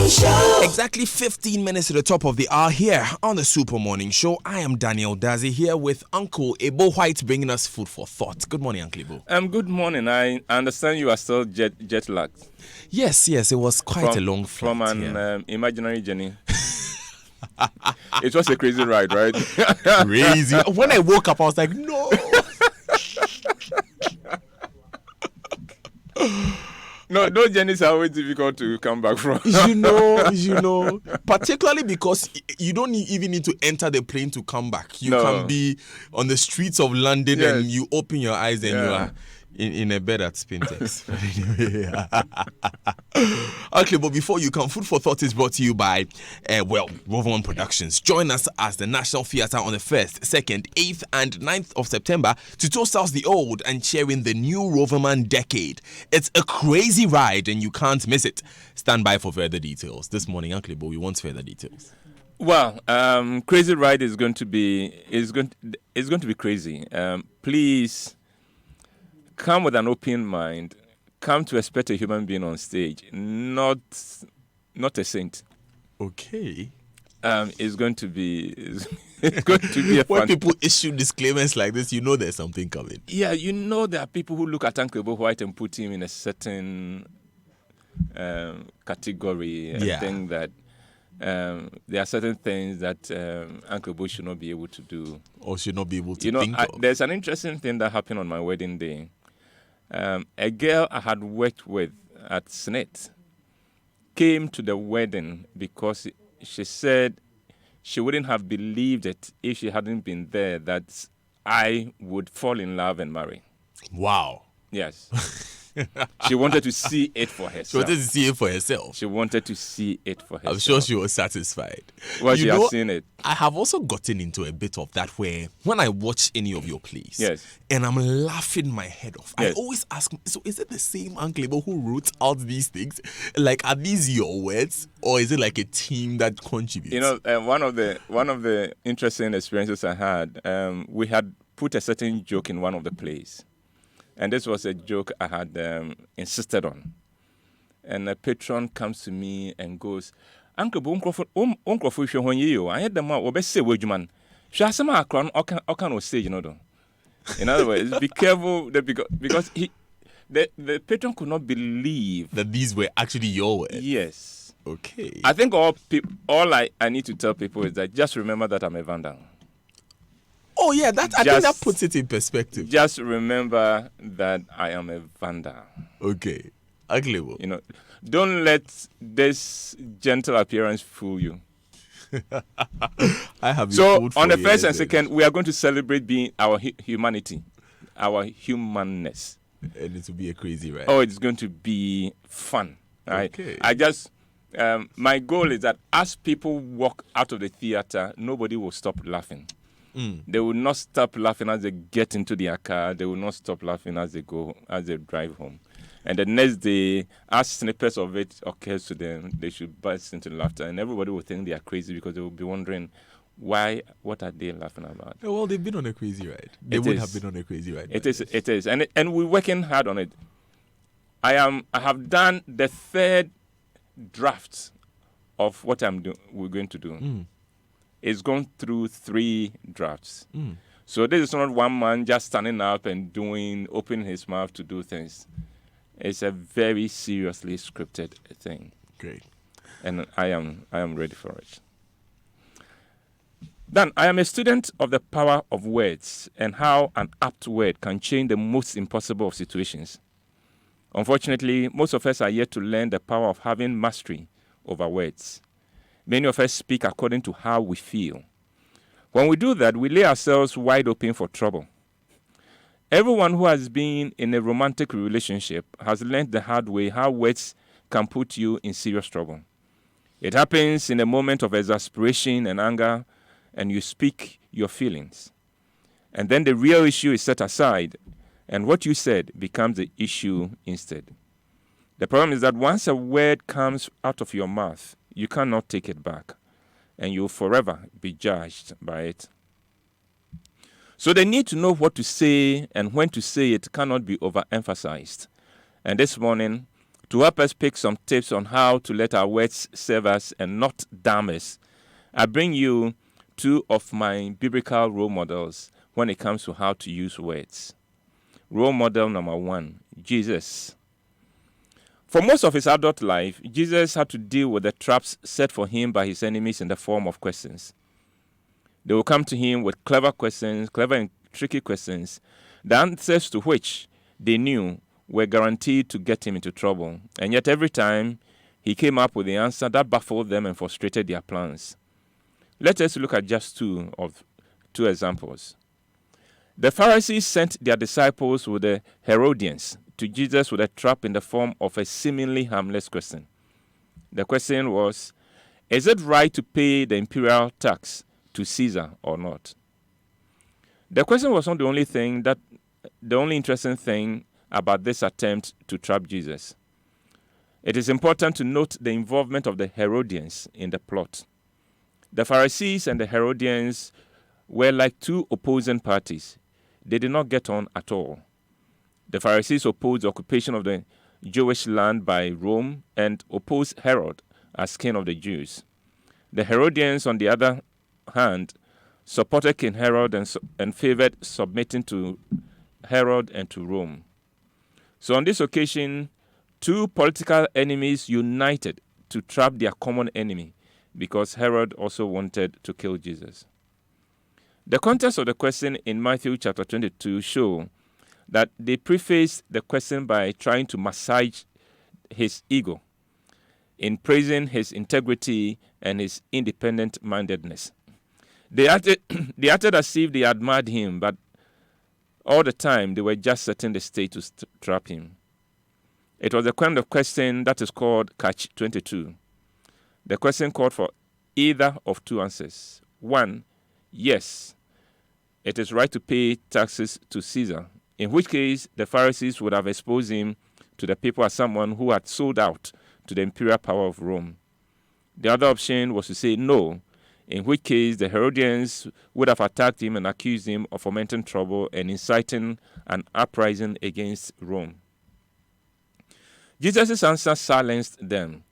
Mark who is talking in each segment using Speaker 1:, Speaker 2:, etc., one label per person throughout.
Speaker 1: Morning Show.
Speaker 2: Exactly 15 minutes to the top of the hour here on the Super Morning Show. I am Daniel Dazi here with Uncle Ebo White bringing us food for thought. Good morning, Uncle Ebo.
Speaker 3: Good morning. I understand you are still jet lagged.
Speaker 2: Yes, it was quite a long flight.
Speaker 3: From an imaginary journey. It was a crazy ride, right?
Speaker 2: Crazy. When I woke up, I was like, no.
Speaker 3: No, those journeys are always difficult to come back from.
Speaker 2: You know, particularly because you don't even need to enter the plane to come back. You can be on the streets of London and you open your eyes and you are in a bed at Spintex. Okay, but before you come, Food for Thought is brought to you by, Rover1 Productions. Join us as the National Theatre on the 1st, 2nd, 8th and 9th of September to toast out the old and cheer in the new Roverman decade. It's a crazy ride and you can't miss it. Stand by for further details. This morning, Uncle Bo, we want further details.
Speaker 3: Well, crazy ride is going to be crazy. Please come with an open mind. Come to expect a human being on stage, not a saint.
Speaker 2: Okay.
Speaker 3: It's going to be a
Speaker 2: when people issue disclaimers like this, you know there's something coming.
Speaker 3: Yeah, you know there are people who look at Uncle Ebo White and put him in a certain category and think that there are certain things that Uncle Ebo should not be able to do.
Speaker 2: Or should not be able to think of.
Speaker 3: There's an interesting thing that happened on my wedding day. A girl I had worked with at SNET came to the wedding because she said she wouldn't have believed it if she hadn't been there that I would fall in love and marry.
Speaker 2: Wow.
Speaker 3: Yes. She wanted to see it for herself.
Speaker 2: She wanted to see it for herself.
Speaker 3: I'm
Speaker 2: sure she was satisfied.
Speaker 3: Well, she has seen it.
Speaker 2: I have also gotten into a bit of that where when I watch any of your plays and I'm laughing my head off, I always ask, so is it the same Uncle Ebo who wrote out these things? Like, are these your words or is it like a team that contributes?
Speaker 3: You know, one of the interesting experiences I had, we had put a certain joke in one of the plays. And this was a joke I had insisted on. And a patron comes to me and goes, Uncle Bo, Uncle when you I had them out, say, Wedgman. Shall some acron, or stage, In other words, be careful because the patron could not believe
Speaker 2: that these were actually your words.
Speaker 3: Yes.
Speaker 2: Okay.
Speaker 3: I think all I need to tell people is that just remember that I'm a vandal.
Speaker 2: Oh, yeah, I think that puts it in perspective.
Speaker 3: Just remember that I am a vandal.
Speaker 2: Okay. Ugly.
Speaker 3: Don't let this gentle appearance fool you.
Speaker 2: I have
Speaker 3: so, on the first and second, we are going to celebrate being our humanity, our humanness.
Speaker 2: And it will be a crazy ride.
Speaker 3: Oh, it's going to be fun. Right?
Speaker 2: Okay.
Speaker 3: My goal is that as people walk out of the theater, nobody will stop laughing. They will not stop laughing as they get into their car. They will not stop laughing as they drive home. And the next day, as snippets of it occurs to them, they should burst into laughter. And everybody will think they are crazy because they will be wondering, what are they laughing about?
Speaker 2: Well, they've been on a crazy ride. They would have been on a crazy ride.
Speaker 3: It is. And we're working hard on it. I have done the third draft of what we're going to do. It's gone through 3 drafts. So this is not one man just standing up and opening his mouth to do things. It's a very seriously scripted thing.
Speaker 2: Great.
Speaker 3: And I am ready for it. Dan, I am a student of the power of words and how an apt word can change the most impossible of situations. Unfortunately, most of us are yet to learn the power of having mastery over words. Many of us speak according to how we feel. When we do that, we lay ourselves wide open for trouble. Everyone who has been in a romantic relationship has learned the hard way how words can put you in serious trouble. It happens in a moment of exasperation and anger, and you speak your feelings. And then the real issue is set aside, and what you said becomes the issue instead. The problem is that once a word comes out of your mouth, you cannot take it back, and you'll forever be judged by it. So the need to know what to say and when to say it cannot be overemphasized. And this morning, To help us pick some tips on how to let our words serve us and not damn us, I bring you two of my biblical role models when it comes to how to use words. Role model number one, Jesus. For most of his adult life, Jesus had to deal with the traps set for him by his enemies in the form of questions. They will come to him with clever questions, clever and tricky questions, the answers to which they knew were guaranteed to get him into trouble. And yet every time he came up with the answer that baffled them and frustrated their plans. Let us look at just two examples. The Pharisees sent their disciples with the Herodians to Jesus with a trap in the form of a seemingly harmless question. The question was, is it right to pay the imperial tax to Caesar or not? The question was not the only interesting thing about this attempt to trap Jesus. It is important to note the involvement of the Herodians in the plot. The Pharisees and the Herodians were like two opposing parties. They did not get on at all. The Pharisees opposed the occupation of the Jewish land by Rome and opposed Herod as king of the Jews. The Herodians, on the other hand, supported King Herod and favored submitting to Herod and to Rome. So on this occasion, two political enemies united to trap their common enemy because Herod also wanted to kill Jesus. The context of the question in Matthew chapter 22 show that they prefaced the question by trying to massage his ego in praising his integrity and his independent-mindedness. They acted as if they admired him, but all the time they were just setting the stage to trap him. It was the kind of question that is called catch-22. The question called for either of two answers. One, yes, it is right to pay taxes to Caesar, in which case the Pharisees would have exposed him to the people as someone who had sold out to the imperial power of Rome. The other option was to say no, in which case the Herodians would have attacked him and accused him of fomenting trouble and inciting an uprising against Rome. Jesus' answer silenced them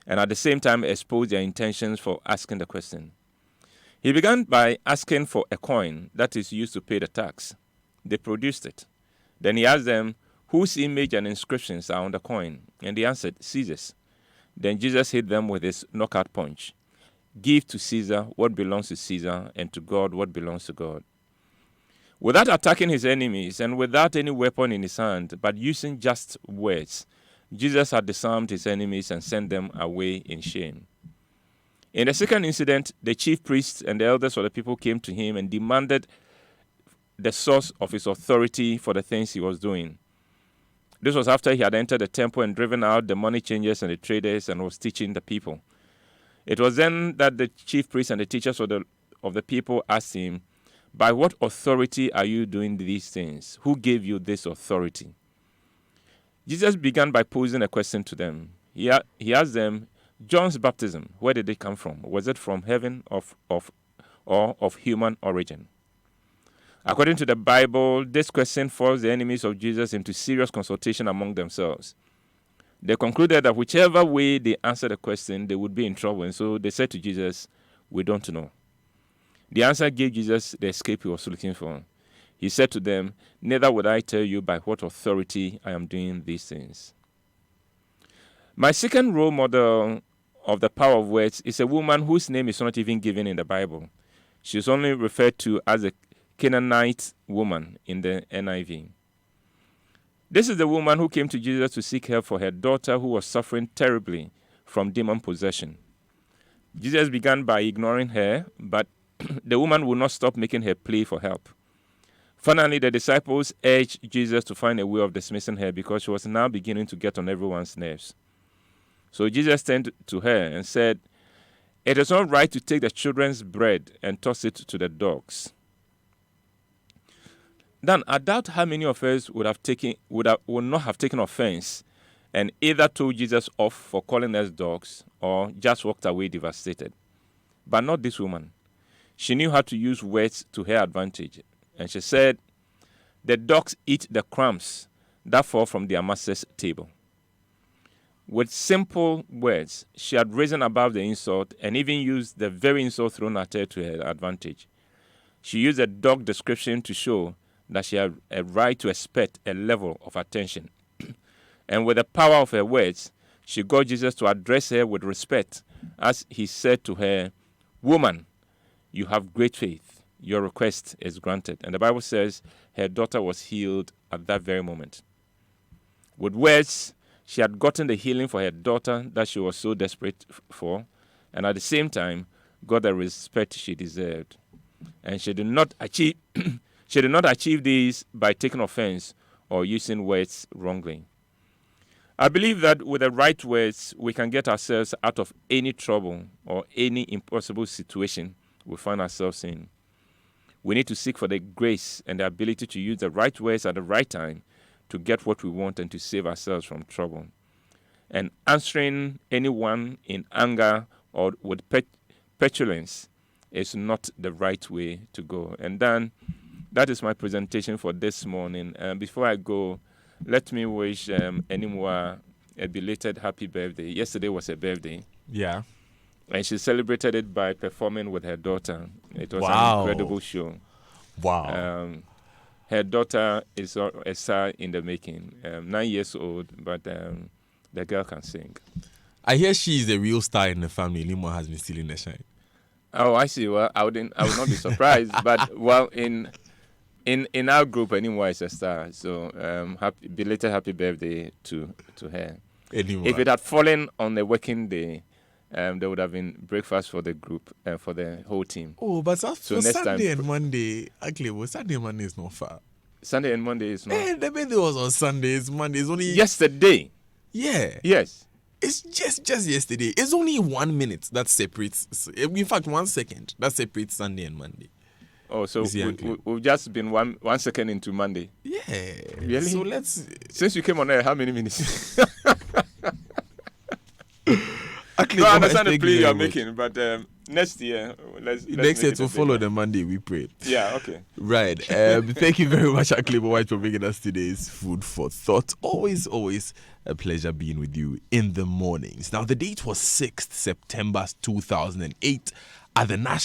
Speaker 3: and at the same time exposed their intentions for asking the question. He began by asking for a coin that is used to pay the tax. They produced it. Then he asked them whose image and inscriptions are on the coin, and they answered, Caesar's. Then Jesus hit them with his knockout punch. Give to Caesar what belongs to Caesar, and to God what belongs to God. Without attacking his enemies and without any weapon in his hand, but using just words, Jesus had disarmed his enemies and sent them away in shame. In the second incident, the chief priests and the elders of the people came to him and demanded the source of his authority for the things he was doing. This was after he had entered the temple and driven out the money changers and the traders and was teaching the people. It was then that the chief priests and the teachers of the people asked him, by what authority are you doing these things? Who gave you this authority? Jesus began by posing a question to them. He asked them, John's baptism, where did it come from? Was it from heaven or of human origin? According to the Bible, this question forced the enemies of Jesus into serious consultation among themselves. They concluded that whichever way they answered the question, they would be in trouble. And so they said to Jesus, we don't know. The answer gave Jesus the escape he was looking for. He said to them, neither would I tell you by what authority I am doing these things. My second role model of the power of words is a woman whose name is not even given in the Bible. She is only referred to as a Canaanite woman in the NIV. This is the woman who came to Jesus to seek help for her daughter who was suffering terribly from demon possession. Jesus began by ignoring her, but the woman would not stop making her plea for help. Finally, the disciples urged Jesus to find a way of dismissing her because she was now beginning to get on everyone's nerves. So Jesus turned to her and said, it is not right to take the children's bread and toss it to the dogs. Then I doubt how many of us would not have taken offense and either told Jesus off for calling us dogs or just walked away devastated. But not this woman. She knew how to use words to her advantage. And she said, the dogs eat the crumbs that fall from their master's table. With simple words, she had risen above the insult and even used the very insult thrown at her to her advantage. She used a dog description to show that she had a right to expect a level of attention. And with the power of her words, she got Jesus to address her with respect as he said to her, "Woman, you have great faith. Your request is granted." And the Bible says her daughter was healed at that very moment. With words, she had gotten the healing for her daughter that she was so desperate for, and at the same time, got the respect she deserved. And she did not achieve she did not achieve this by taking offense or using words wrongly. I believe that with the right words, we can get ourselves out of any trouble or any impossible situation we find ourselves in. We need to seek for the grace and the ability to use the right words at the right time to get what we want and to save ourselves from trouble. And answering anyone in anger or with petulance is not the right way to go. And then that is my presentation for this morning. Before I go, let me wish Enimwa a belated happy birthday. Yesterday was her birthday.
Speaker 2: Yeah.
Speaker 3: And she celebrated it by performing with her daughter. It was
Speaker 2: Wow.
Speaker 3: an incredible show.
Speaker 2: Wow.
Speaker 3: Her daughter is a star in the making, 9 years old, but the girl can sing.
Speaker 2: I hear she is the real star in the family. Limo has been stealing the shine.
Speaker 3: Oh, I see. Well, I would not be surprised. But well, in our group, Enimwa is a star. So belated happy birthday to her.
Speaker 2: Anymore.
Speaker 3: If it had fallen on a working day, there would have been breakfast for the group, for the whole team.
Speaker 2: Oh, but so
Speaker 3: So next
Speaker 2: Sunday
Speaker 3: time-
Speaker 2: and Monday, actually, well, Sunday and Monday is not far.
Speaker 3: Sunday and Monday is not.
Speaker 2: Eh, the birthday was on Sunday. It's Monday. It's only
Speaker 3: Yesterday,
Speaker 2: yeah.
Speaker 3: yes.
Speaker 2: It's just yesterday. It's only 1 minute that separates. In fact, 1 second that separates Sunday and Monday.
Speaker 3: Oh, so
Speaker 2: Is he angry?
Speaker 3: we've just been one second into Monday.
Speaker 2: Yeah.
Speaker 3: Really?
Speaker 2: So let's.
Speaker 3: Since you came on air, how many minutes?
Speaker 2: Actually,
Speaker 3: No, I understand the
Speaker 2: thank
Speaker 3: plea
Speaker 2: you
Speaker 3: you are
Speaker 2: very much.
Speaker 3: making, but next year, let's
Speaker 2: Next
Speaker 3: make
Speaker 2: year
Speaker 3: it
Speaker 2: to
Speaker 3: a
Speaker 2: follow
Speaker 3: bigger.
Speaker 2: the Monday, we pray.
Speaker 3: Yeah, okay.
Speaker 2: Right. Thank you very much, Aklebo White, for bringing us today's food for thought. Always a pleasure being with you in the mornings. Now, the date was 6th September 2008 at the National